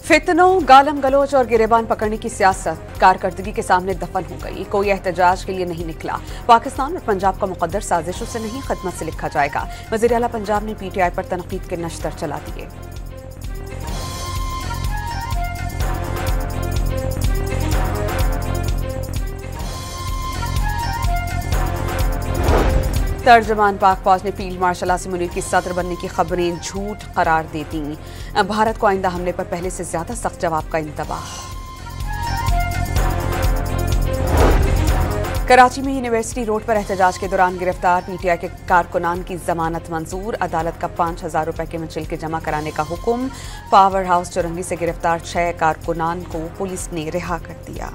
फितनों, गालम गलोच और गिरेबान पकड़ने की सियासत कारकर्दगी के सामने दफन हो गई। कोई एहतजाज के लिए नहीं निकला। पाकिस्तान और पंजाब का मुकद्दर साजिशों से नहीं, खिदमत से लिखा जाएगा। वज़ीर आला पंजाब ने पीटीआई पर तनकीद के नश्तर चला दिए। तर्जमान पाक फौज ने फील्ड मार्शल आसिम मुनीर की सदर बनने की खबरें झूठ करार दे दी। भारत को आइंदा हमले पर पहले से ज्यादा सख्त जवाब का इंतबाह। कराची में यूनिवर्सिटी रोड पर एहतजाज के दौरान गिरफ्तार पीटीआई के कारकुनान की जमानत मंजूर। अदालत का 5,000 रुपए के मुचलके जमा कराने का हुक्म। पावर हाउस चुरंगी से गिरफ्तार 6 कारकुनान को पुलिस ने रिहा कर दिया।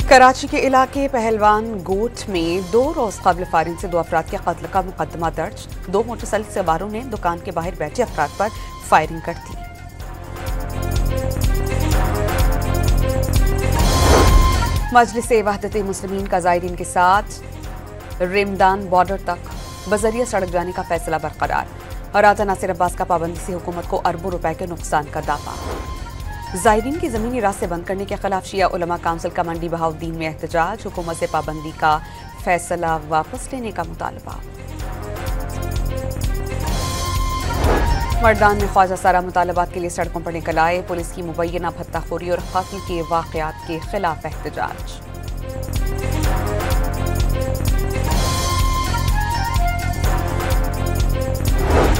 कराची के इलाके पहलवान गोट में 2 रोज कबल फायरिंग से 2 अफराद के कत्ल का मुकदमा दर्ज। 2 मोटरसाइकिल सवारों ने दुकान के बाहर बैठे अफराद पर फायरिंग कर दी। मजलिस वहदत मुस्लिमीन का ज़ायरीन के साथ रिमदान बॉर्डर तक बजरिया सड़क जाने का फैसला बरकरार। और राजा नासिर अब्बास का पाबंदी से हुकूमत को अरबों रुपए के नुकसान का दावा। ज़ायरीन की ज़मीनी रास्ते बंद करने के खिलाफ शिया उलमा काउंसिल का मंडी बहाउद्दीन में एहतजाज। हुकूमत से पाबंदी का फैसला वापस लेने का मुतालबा। मर्दान में ख्वाजा सारा मुतालबात के लिए सड़कों पर निकल आए। पुलिस की मुबैना भत्ताखोरी और कत्ल के वाक़यात के खिलाफ एहतजाज।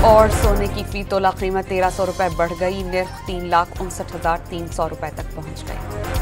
और सोने की फी तोला कीमत 1,300 रुपए बढ़ गई। निर्ख 3,59,300 रुपए तक पहुंच गए।